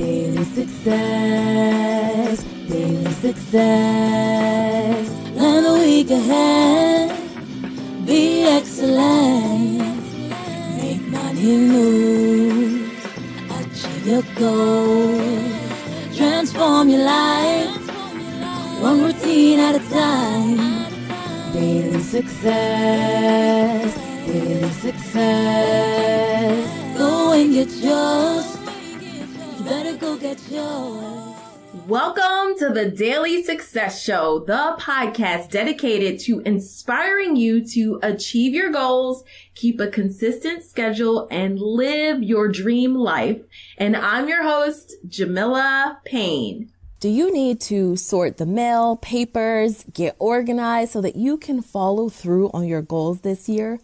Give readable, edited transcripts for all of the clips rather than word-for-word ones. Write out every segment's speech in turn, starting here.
Daily success, daily success. Plan the week ahead, be excellent. Make money moves, achieve your goals. Transform your life, one routine at a time. Daily success, daily success. Go and get yours. You better go get yours. Welcome to the Daily Success Show, the podcast dedicated to inspiring you to achieve your goals, keep a consistent schedule, and live your dream life. And I'm your host, Jamila Payne. Do you need to sort the mail, papers, get organized so that you can follow through on your goals this year?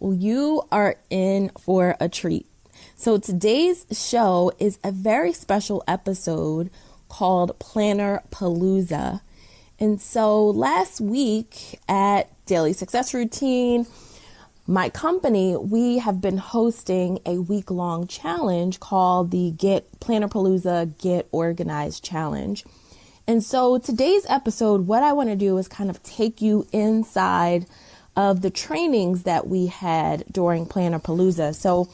Well, you are in for a treat. So today's show is a very special episode called Plannerpalooza. And so last week at Daily Success Routine, my company, we have been hosting a week-long challenge called the Plannerpalooza Get Organized Challenge. And so today's episode, what I want to do is kind of take you inside of the trainings that we had during Plannerpalooza. So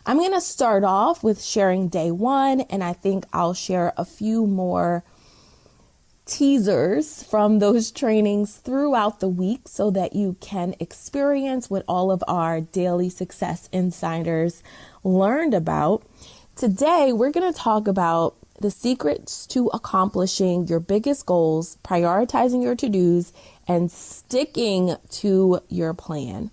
I'm going to start off with sharing day one, and I think I'll share a few more teasers from those trainings throughout the week so that you can experience what all of our daily success insiders learned about. Today, we're going to talk about the secrets to accomplishing your biggest goals, prioritizing your to-dos, and sticking to your plan.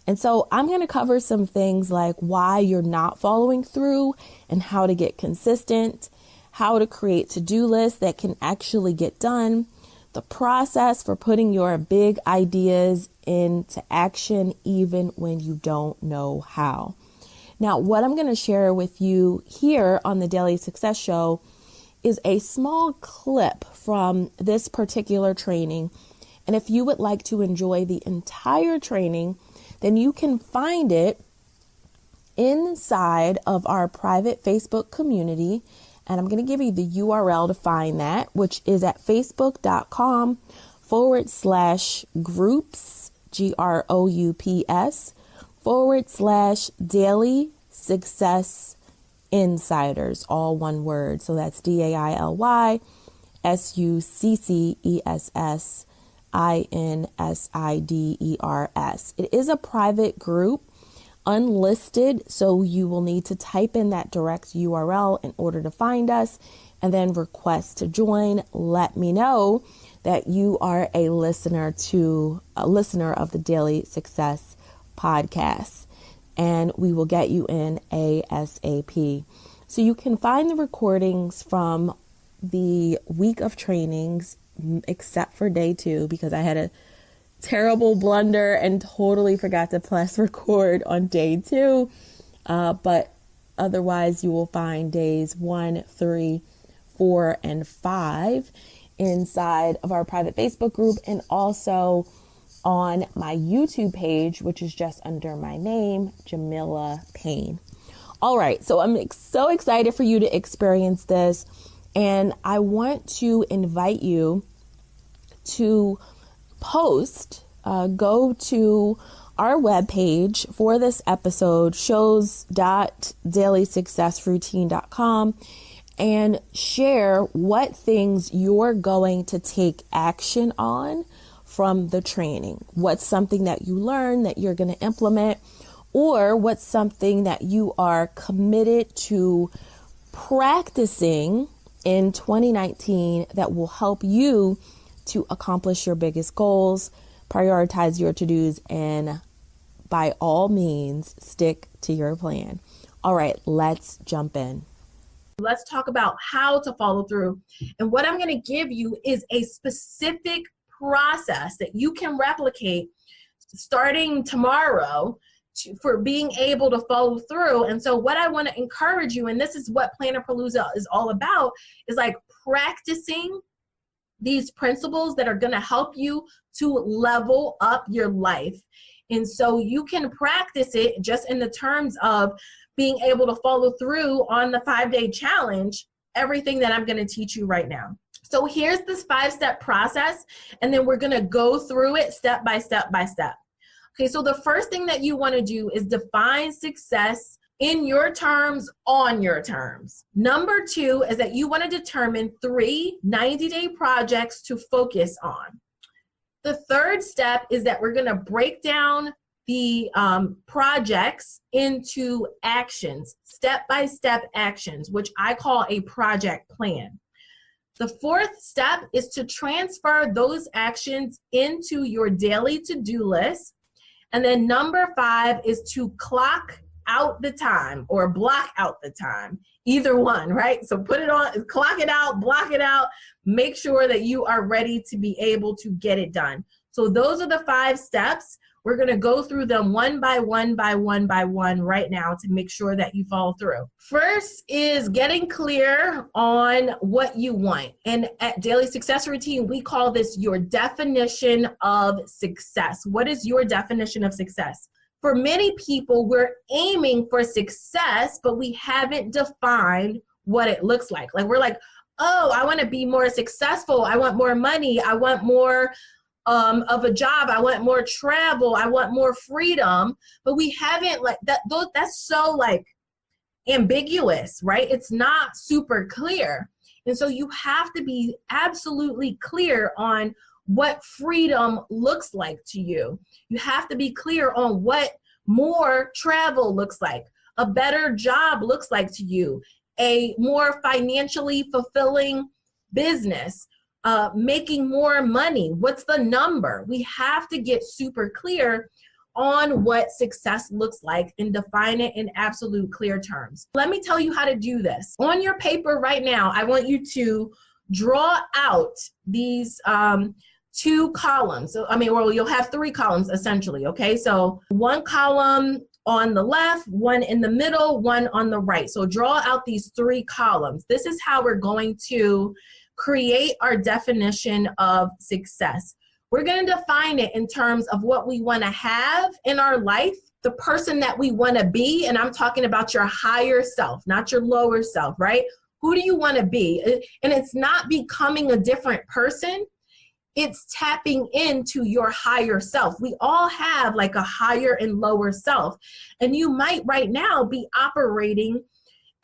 And so I'm going to cover some things like why you're not following through and how to get consistent, how to create to-do lists that can actually get done, the process for putting your big ideas into action even when you don't know how. Now, what I'm going to share with you here on the Daily Success Show is a small clip from this particular training. And if you would like to enjoy the entire training, then you can find it inside of our private Facebook community. And I'm going to give you the URL to find that, which is at facebook.com/groups, GROUPS, /daily success insiders, all one word. So that's DAILY SUCCESS INSIDERS. It is a private group, unlisted, so you will need to type in that direct URL in order to find us and then request to join. Let me know that you are a listener of the Daily Success podcast, and we will get you in ASAP. So you can find the recordings from the week of trainings except for day 2, because I had a terrible blunder and totally forgot to press record on day 2. But otherwise, you will find days 1, 3, 4, and 5 inside of our private Facebook group and also on my YouTube page, which is just under my name, Jamila Payne. All right, so I'm so excited for you to experience this. And I want to invite you to go to our webpage for this episode, shows.dailysuccessroutine.com, and share what things you're going to take action on from the training. What's something that you learned that you're going to implement, or what's something that you are committed to practicing in 2019 that will help you to accomplish your biggest goals, prioritize your to-dos, and by all means, stick to your plan. All right, let's jump in. Let's talk about how to follow through. And what I'm going to give you is a specific process that you can replicate starting tomorrow for being able to follow through. And so what I want to encourage you, and this is what Plannerpalooza is all about, is like practicing these principles that are going to help you to level up your life. And so you can practice it just in the terms of being able to follow through on the 5-day challenge everything that I'm going to teach you right now. So here's this 5-step process, and then we're going to go through it step by step by step. Okay, so the first thing that you want to do is define success in your terms, on your terms. Number 2 is that you want to determine 3 90-day projects to focus on. The third step is that we're going to break down the projects into actions, step-by-step actions, which I call a project plan. The fourth step is to transfer those actions into your daily to-do list. And then number 5 is to clock out the time or block out the time, either one, right? So put it on, clock it out, block it out, make sure that you are ready to be able to get it done. So those are the 5 steps. We're going to go through them one by one right now to make sure that you follow through. First is getting clear on what you want. And at Daily Success Routine, we call this your definition of success. What is your definition of success? For many people, we're aiming for success, but we haven't defined what it looks like. Like we're like, oh, I want to be more successful. I want more money. I want more of a job. I want more travel. I want more freedom. But we haven't like that. That's so like ambiguous, right? It's not super clear. And so you have to be absolutely clear on what freedom looks like to you. You have to be clear on what more travel looks like, a better job looks like to you, a more financially fulfilling business, making more money. What's the number? We have to get super clear on what success looks like and define it in absolute clear terms. Let me tell you how to do this. On your paper right now, I want you to draw out these 2 columns. So, well, you'll have 3 columns essentially, okay? So 1 column on the left, 1 in the middle, 1 on the right. So draw out these 3 columns. This is how we're going to create our definition of success. We're going to define it in terms of what we want to have in our life, the person that we want to be, and I'm talking about your higher self, not your lower self, right? Who do you want to be? And it's not becoming a different person. It's tapping into your higher self. We all have like a higher and lower self. And you might right now be operating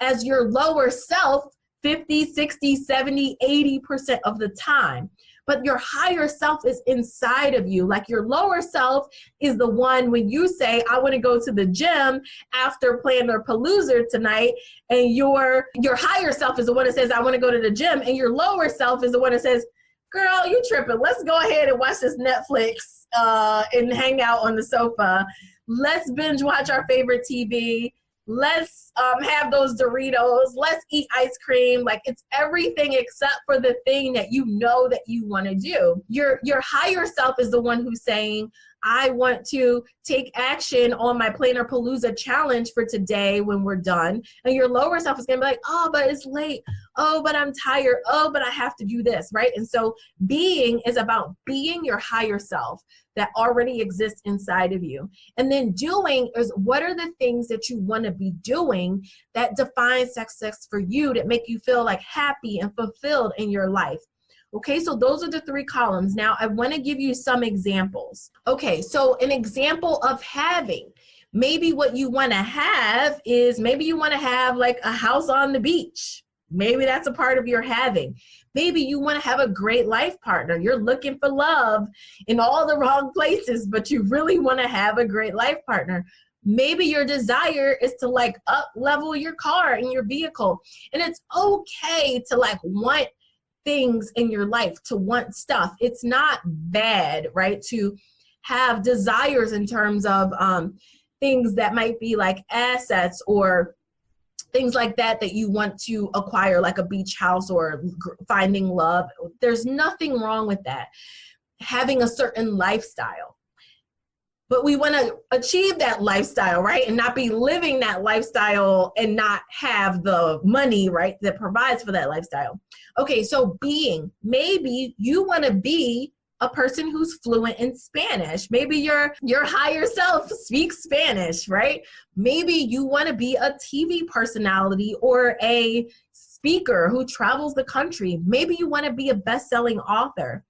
as your lower self 50, 60, 70, 80% of the time. But your higher self is inside of you. Like your lower self is the one when you say, I want to go to the gym after Plannerpalooza tonight, and your higher self is the one that says, I want to go to the gym, and your lower self is the one that says, girl, you tripping. Let's go ahead and watch this Netflix and hang out on the sofa. Let's binge watch our favorite TV. Let's have those Doritos. Let's eat ice cream. Like it's everything except for the thing that you know that you want to do. Your higher self is the one who's saying, I want to take action on my Plannerpalooza challenge for today when we're done. And your lower self is going to be like, oh, but it's late. Oh, but I'm tired. Oh, but I have to do this, right? And so being is about being your higher self that already exists inside of you. And then doing is what are the things that you want to be doing that define success for you, that make you feel like happy and fulfilled in your life. Okay, so those are the 3 columns. Now I want to give you some examples. Okay, so an example of having, maybe what you want to have is maybe you want to have like a house on the beach. Maybe that's a part of your having. Maybe you want to have a great life partner. You're looking for love in all the wrong places, but you really want to have a great life partner. Maybe your desire is to like up level your car and your vehicle. And it's okay to like want things in your life, to want stuff. It's not bad, right? To have desires in terms of things that might be like assets or things like that you want to acquire, like a beach house or finding love. There's nothing wrong with that. Having a certain lifestyle. But we want to achieve that lifestyle, right? And not be living that lifestyle and not have the money, right, that provides for that lifestyle. Okay, so being, maybe you want to be a person who's fluent in Spanish. Maybe your higher self speaks Spanish, right? Maybe you want to be a TV personality or a speaker who travels the country. Maybe you want to be a best-selling author.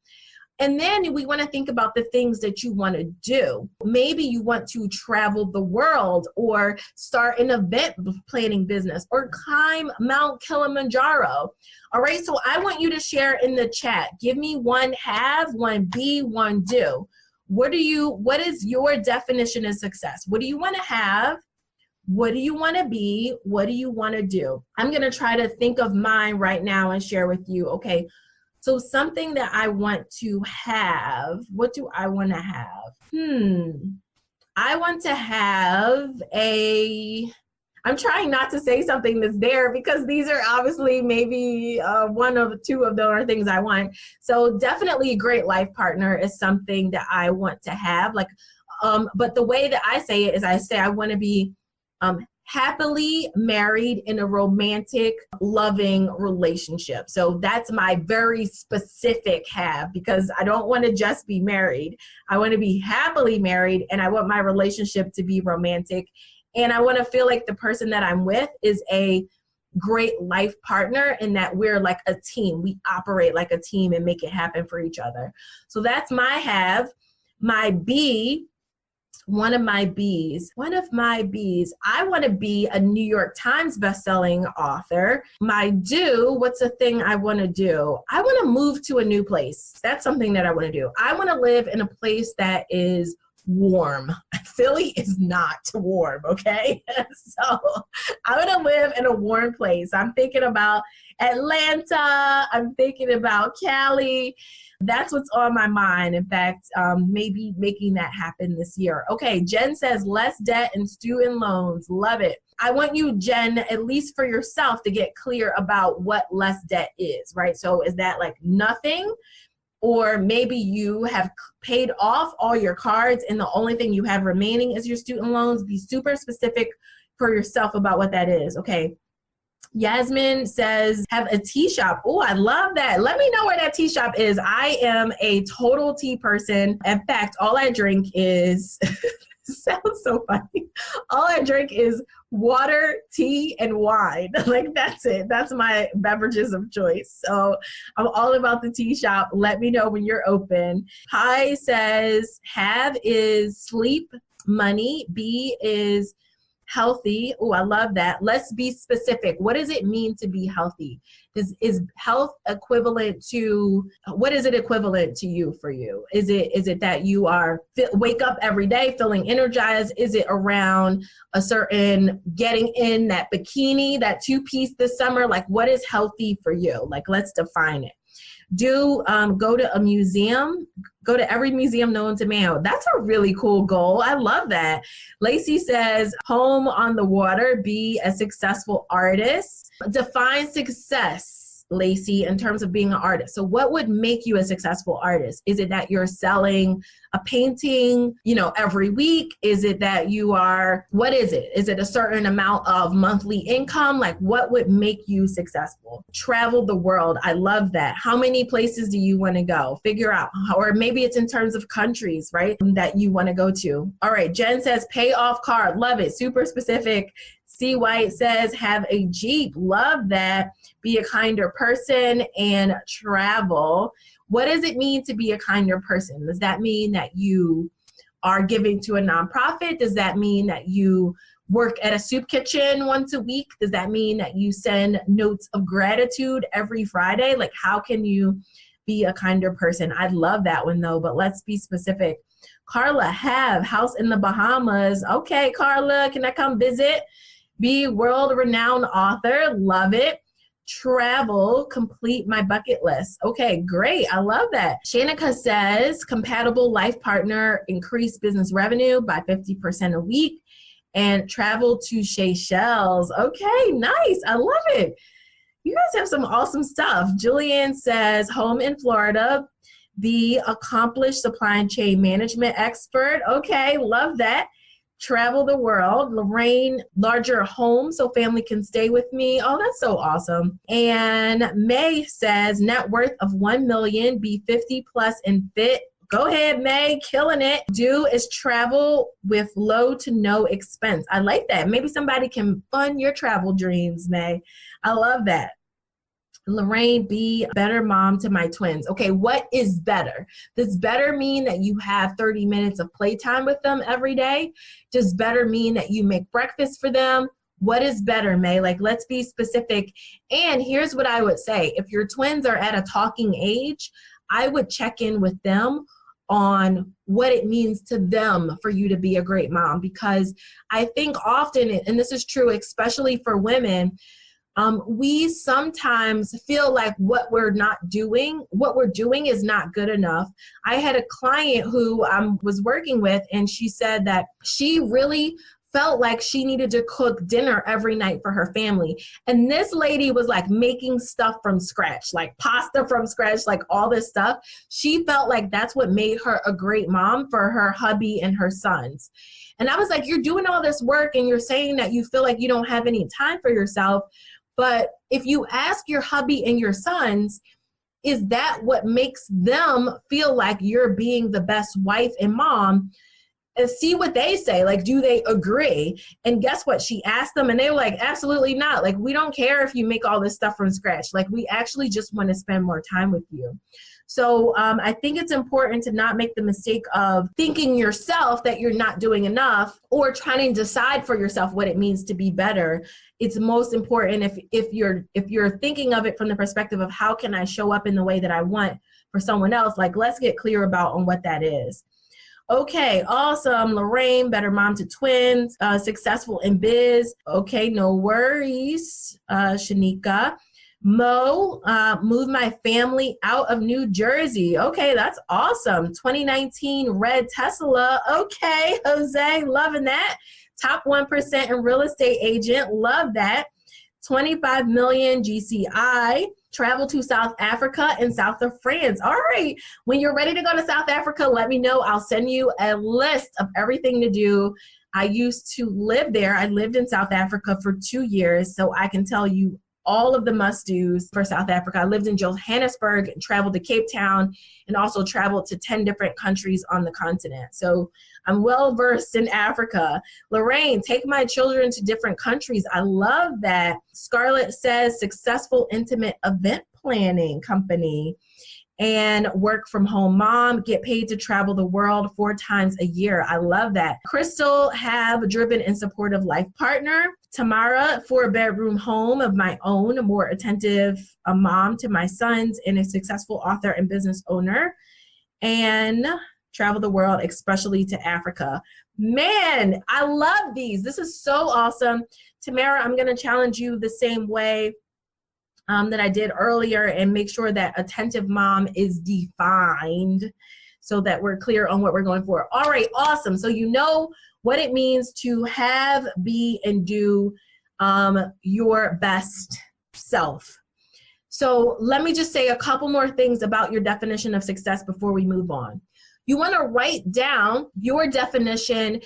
And then we want to think about the things that you want to do. Maybe you want to travel the world or start an event planning business or climb Mount Kilimanjaro. All right, so I want you to share in the chat. Give me one have, one be, one do. What is your definition of success? What do you want to have? What do you want to be? What do you want to do? I'm going to try to think of mine right now and share with you. Okay. So something that I want to have, what do I want to have? I want to have I'm trying not to say something that's there because these are obviously maybe one of two of the things I want. So definitely a great life partner is something that I want to have. But the way that I say it is I say I want to be happily married in a romantic, loving relationship. So that's my very specific have, because I don't want to just be married. I want to be happily married, and I want my relationship to be romantic. And I want to feel like the person that I'm with is a great life partner and that we're like a team. We operate like a team and make it happen for each other. So that's my have. My be, one of my B's, I want to be a New York Times bestselling author. My do, what's a thing I want to do? I want to move to a new place. That's something that I want to do. I want to live in a place that is warm. Philly is not warm, okay? So I want to live in a warm place. I'm thinking about Atlanta. I'm thinking about Cali. That's what's on my mind. In fact, maybe making that happen this year. Okay, Jen says less debt and student loans. Love it. I want you, Jen, at least for yourself, to get clear about what less debt is, right? So is that like nothing? Or maybe you have paid off all your cards and the only thing you have remaining is your student loans. Be super specific for yourself about what that is. Okay. Yasmin says, have a tea shop. Oh, I love that. Let me know where that tea shop is. I am a total tea person. In fact, all I drink is, sounds so funny. All I drink is water, tea, and wine. Like, that's it. That's my beverages of choice. So I'm all about the tea shop. Let me know when you're open. Pi says, have is sleep, money. B is healthy. Oh, I love that. Let's be specific. What does it mean to be healthy? Is health equivalent to, what is it equivalent to you for you? Is it that you wake up every day feeling energized? Is it around a certain getting in that bikini, that 2-piece this summer? Like, what is healthy for you? Like, let's define it. Do go to a museum, go to every museum known to man. That's a really cool goal. I love that. Lacey says, home on the water, be a successful artist. Define success, Lacey, in terms of being an artist. So what would make you a successful artist? Is it that you're selling a painting, every week? Is it that what is it? Is it a certain amount of monthly income? Like, what would make you successful? Travel the world. I love that. How many places do you want to go? Figure out, or maybe it's in terms of countries, right, that you want to go to. All right. Jen says, pay off card. Love it. Super specific. C. White says, have a Jeep. Love that. Be a kinder person and travel. What does it mean to be a kinder person? Does that mean that you are giving to a nonprofit? Does that mean that you work at a soup kitchen once a week? Does that mean that you send notes of gratitude every Friday? Like, how can you be a kinder person? I'd love that one though, but let's be specific. Carla, have house in the Bahamas. Okay, Carla, can I come visit? Be world-renowned author. Love it. Travel, complete my bucket list. Okay, great. I love that. Shanika says, compatible life partner, increase business revenue by 50% a week, and travel to Seychelles. Okay, nice. I love it. You guys have some awesome stuff. Julian says, home in Florida, be accomplished supply chain management expert. Okay, love that. Travel the world. Lorraine, larger home so family can stay with me. Oh, that's so awesome. And May says, net worth of 1 million, be 50 plus and fit. Go ahead, May, killing it. Do is travel with low to no expense. I like that. Maybe somebody can fund your travel dreams, May. I love that. Lorraine, be a better mom to my twins. Okay, what is better? Does better mean that you have 30 minutes of playtime with them every day? Does better mean that you make breakfast for them? What is better, May? Like, let's be specific. And here's what I would say. If your twins are at a talking age, I would check in with them on what it means to them for you to be a great mom. Because I think often, and this is true, especially for women, we sometimes feel like what we're doing is not good enough. I had a client who I was working with, and she said that she really felt like she needed to cook dinner every night for her family. And this lady was like making stuff from scratch, like pasta from scratch, like all this stuff. She felt like that's what made her a great mom for her hubby and her sons. And I was like, you're doing all this work and you're saying that you feel like you don't have any time for yourself. But if you ask your hubby and your sons, is that what makes them feel like you're being the best wife and mom? And see what they say. Like, do they agree? And guess what? She asked them and they were like, absolutely not. Like, we don't care if you make all this stuff from scratch. Like, we actually just want to spend more time with you. So I think it's important to not make the mistake of thinking yourself that you're not doing enough or trying to decide for yourself what it means to be better. It's most important if you're thinking of it from the perspective of how can I show up in the way that I want for someone else, like let's get clear about on what that is. Okay, awesome. Lorraine, better mom to twins, successful in biz. Okay, no worries. Shanika. Mo, moved my family out of New Jersey. Okay, that's awesome. 2019 red Tesla. Okay, Jose, loving that. Top 1% in real estate agent. Love that. 25 million GCI. Travel to South Africa and south of France. All right. When you're ready to go to South Africa, let me know. I'll send you a list of everything to do. I used to live there. I lived in South Africa for 2 years, so I can tell you all of the must-dos for South Africa. I lived in Johannesburg, traveled to Cape Town, and also traveled to 10 different countries on the continent. So I'm well-versed in Africa. Lorraine, take my children to different countries. I love that. Scarlett says, successful intimate event planning company. And work from home mom, get paid to travel the world 4 times a year. I love that. Crystal, have a driven and supportive life partner. Tamara, 4-bedroom home of my own, a more attentive mom to my sons, and a successful author and business owner. And travel the world, especially to Africa. Man, I love these. This is so awesome. Tamara, I'm going to challenge you the same way that I did earlier, and make sure that attentive mom is defined so that we're clear on what we're going for. All right, awesome. So you know what it means to have, be, and do your best self. So let me just say a couple more things about your definition of success before we move on. You want to write down your definition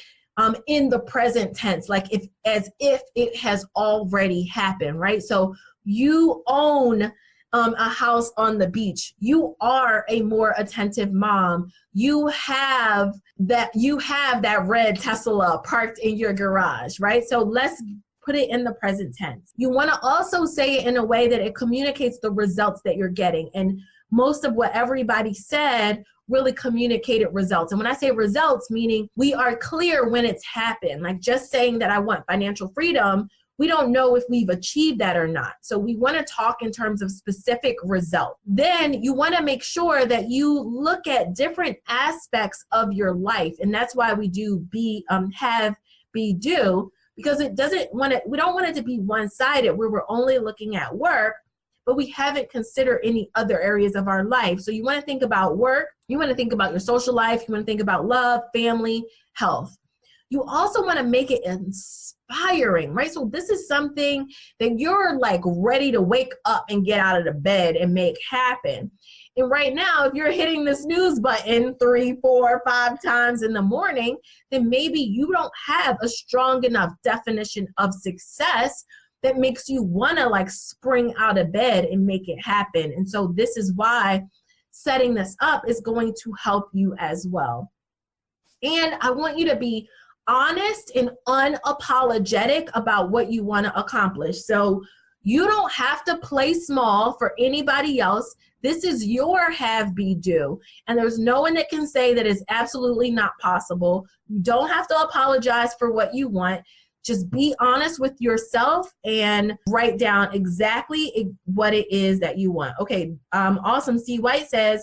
in the present tense, like as if it has already happened, right? So you own a house on the beach. You are a more attentive mom. You have that red Tesla parked in your garage, right? So let's put it in the present tense. You want to also say it in a way that it communicates the results that you're getting. And most of what everybody said really communicated results. And when I say results, meaning we are clear when it's happened. Like just saying that I want financial freedom, we don't know if we've achieved that or not. So we want to talk in terms of specific results. Then you want to make sure that you look at different aspects of your life. And that's why we do have, be, do, because we don't want it to be one-sided where we're only looking at work, but we haven't considered any other areas of our life. So you want to think about work, you want to think about your social life, you want to think about love, family, health. You also want to make it inspiring, right? So this is something that you're like ready to wake up and get out of the bed and make happen. And right now, if you're hitting the snooze button 3, 4, 5 times in the morning, then maybe you don't have a strong enough definition of success that makes you want to like spring out of bed and make it happen. And so this is why setting this up is going to help you as well. And I want you to be honest and unapologetic about what you want to accomplish. So You don't have to play small for anybody else. This is your have be do. And there's no one that can say that is absolutely not possible. You don't have to apologize for what you want. Just be honest with yourself and write down exactly what it is that you want. Okay, awesome. C. White says,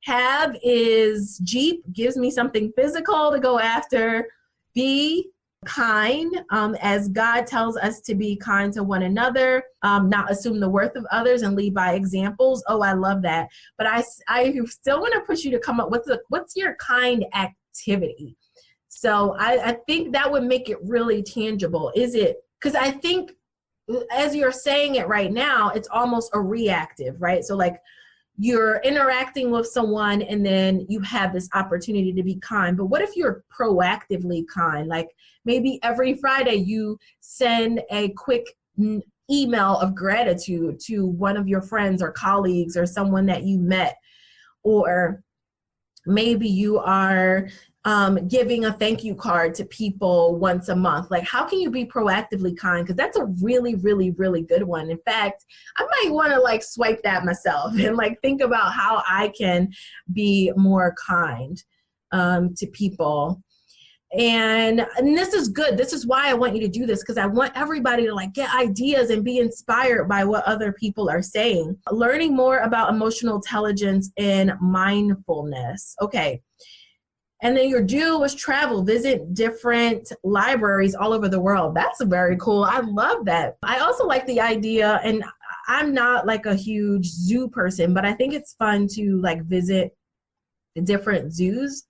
have is Jeep, gives me something physical to go after. Be kind, as God tells us to be kind to one another, not assume the worth of others and lead by examples. Oh, I love that. But I still want to push you to come up with what's your kind activity. So I think that would make it really tangible. Is it? Because I think as you're saying it right now, it's almost a reactive, right? So like you're interacting with someone and then you have this opportunity to be kind. But what if you're proactively kind? Like maybe every Friday you send a quick email of gratitude to one of your friends or colleagues or someone that you met. Or maybe you are giving a thank you card to people once a month. Like, how can you be proactively kind? Because that's a really, really, really good one. In fact, I might want to like swipe that myself and like think about how I can be more kind to people. And this is good. This is why I want you to do this, because I want everybody to like get ideas and be inspired by what other people are saying. Learning more about emotional intelligence and mindfulness. Okay. And then your do was travel, visit different libraries all over the world. That's very cool. I love that. I also like the idea, and I'm not like a huge zoo person, but I think it's fun to like visit different zoos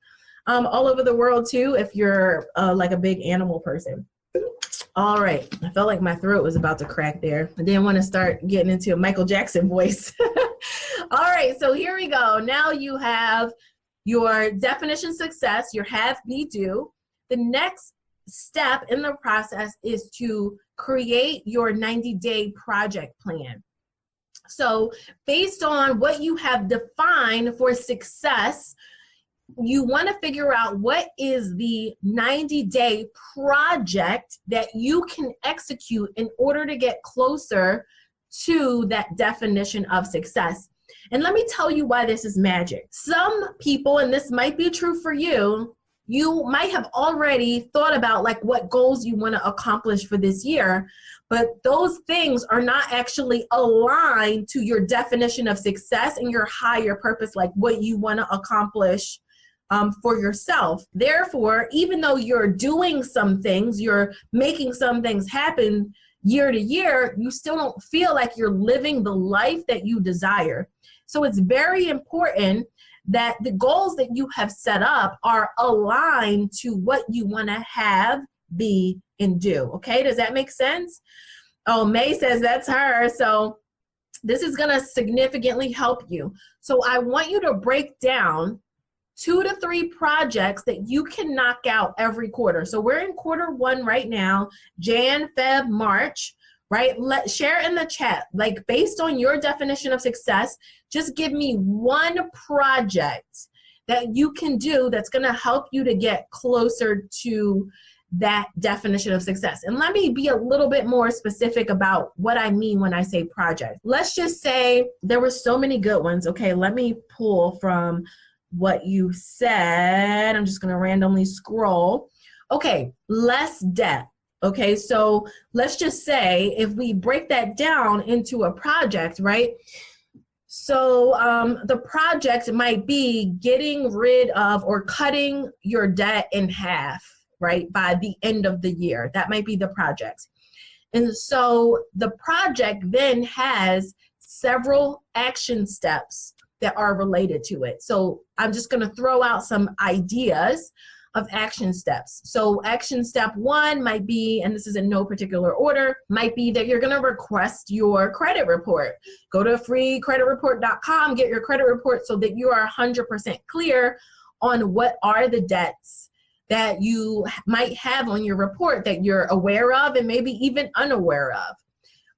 all over the world too, if you're like a big animal person. All right. I felt like my throat was about to crack there. I didn't want to start getting into a Michael Jackson voice. All right. So here we go. Now you have your definition success, your have, be, do. The next step in the process is to create your 90-day project plan. So based on what you have defined for success, you want to figure out what is the 90-day project that you can execute in order to get closer to that definition of success. And let me tell you why this is magic. Some people, and this might be true for you, you might have already thought about like what goals you want to accomplish for this year, but those things are not actually aligned to your definition of success and your higher purpose, like what you want to accomplish for yourself. Therefore, even though you're doing some things, you're making some things happen year to year, you still don't feel like you're living the life that you desire. So it's very important that the goals that you have set up are aligned to what you want to have, be, and do. Okay, does that make sense? Oh, May says that's her. So this is going to significantly help you. So I want you to break down 2 to 3 projects that you can knock out every quarter. So we're in quarter 1 right now, Jan, Feb, March, right? Share in the chat, like based on your definition of success, just give me one project that you can do that's going to help you to get closer to that definition of success. And let me be a little bit more specific about what I mean when I say project. Let's just say there were so many good ones. Okay, let me pull from what you said. I'm just going to randomly scroll. Okay, less debt. Okay, so let's just say if we break that down into a project, right? So the project might be getting rid of or cutting your debt in half, right, by the end of the year. That might be the project. And so the project then has several action steps that are related to it. So I'm just going to throw out some ideas of action steps. So action step 1 might be, and this is in no particular order, might be that you're going to request your credit report. Go to freecreditreport.com, get your credit report so that you are 100% clear on what are the debts that you might have on your report that you're aware of and maybe even unaware of.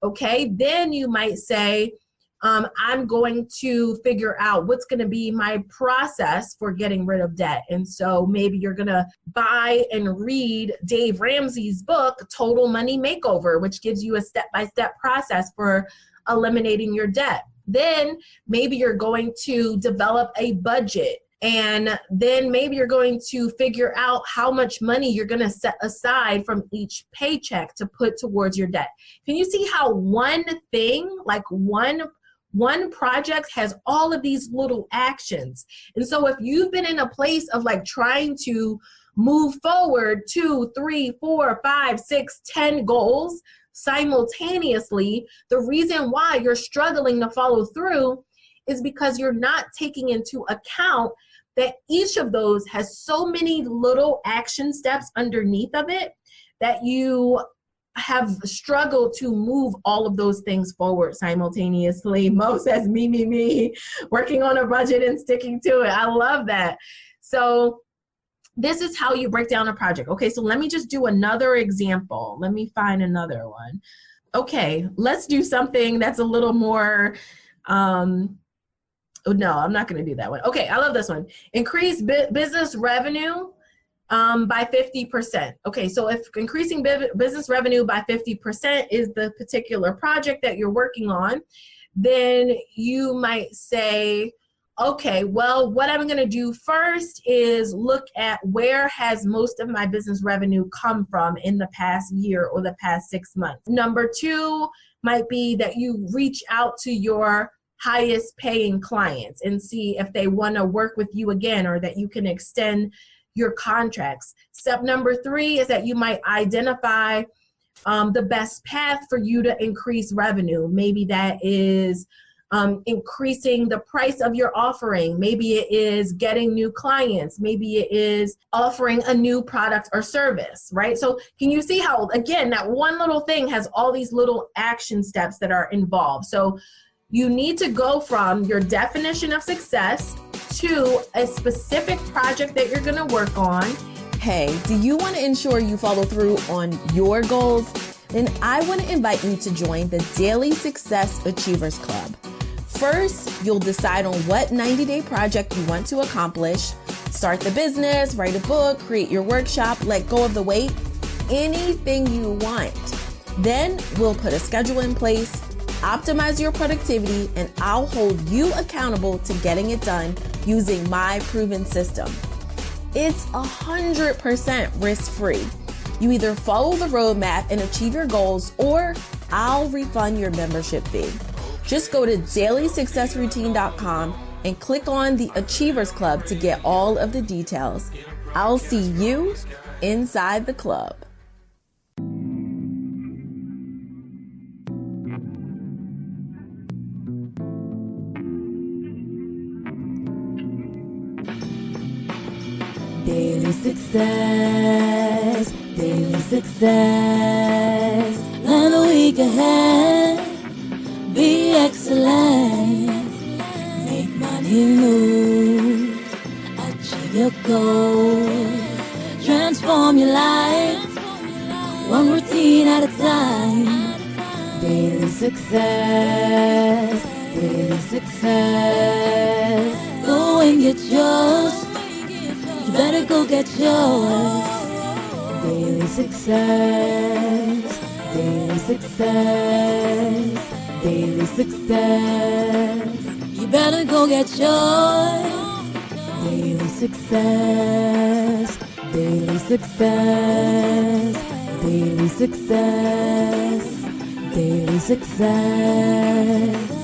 Okay, then you might say, I'm going to figure out what's going to be my process for getting rid of debt. And so maybe you're going to buy and read Dave Ramsey's book, Total Money Makeover, which gives you a step-by-step process for eliminating your debt. Then maybe you're going to develop a budget. And then maybe you're going to figure out how much money you're going to set aside from each paycheck to put towards your debt. Can you see how one thing, like one project, has all of these little actions? And so if you've been in a place of like trying to move forward 2, 3, 4, 5, 6, 10 goals simultaneously, the reason why you're struggling to follow through is because you're not taking into account that each of those has so many little action steps underneath of it that you have struggled to move all of those things forward simultaneously. Mo says, me, working on a budget and sticking to it. I love that. So this is how you break down a project. Okay, so let me just do another example. Let me find another one. Okay, let's do something that's a little more, no, I'm not going to do that one. Okay, I love this one. Increase business revenue by 50%. Okay, so if increasing business revenue by 50% is the particular project that you're working on, then you might say, okay, well, what I'm going to do first is look at where has most of my business revenue come from in the past year or the past 6 months. Number 2 might be that you reach out to your highest paying clients and see if they want to work with you again or that you can extend your contracts. Step number 3 is that you might identify the best path for you to increase revenue. Maybe that is increasing the price of your offering. Maybe it is getting new clients. Maybe it is offering a new product or service, right? So can you see how, again, that one little thing has all these little action steps that are involved? So you need to go from your definition of success to a specific project that you're going to work on. Hey, do you want to ensure you follow through on your goals? Then I want to invite you to join the Daily Success Achievers Club. First, you'll decide on what 90-day project you want to accomplish, start the business, write a book, create your workshop, let go of the weight, anything you want. Then we'll put a schedule in place, optimize your productivity, and I'll hold you accountable to getting it done using my proven system. It's 100% risk-free. You either follow the roadmap and achieve your goals, or I'll refund your membership fee. Just go to dailysuccessroutine.com and click on the Achievers Club to get all of the details. I'll see you inside the club. Daily success, daily success. Plan a week ahead, be excellent. Make money moves, achieve your goals. Transform your life, one routine at a time. Daily success, daily success. Go and get yours. You better go get yours. Daily success, daily success, daily success. You better go get yours. Daily success, daily success, daily success, daily success.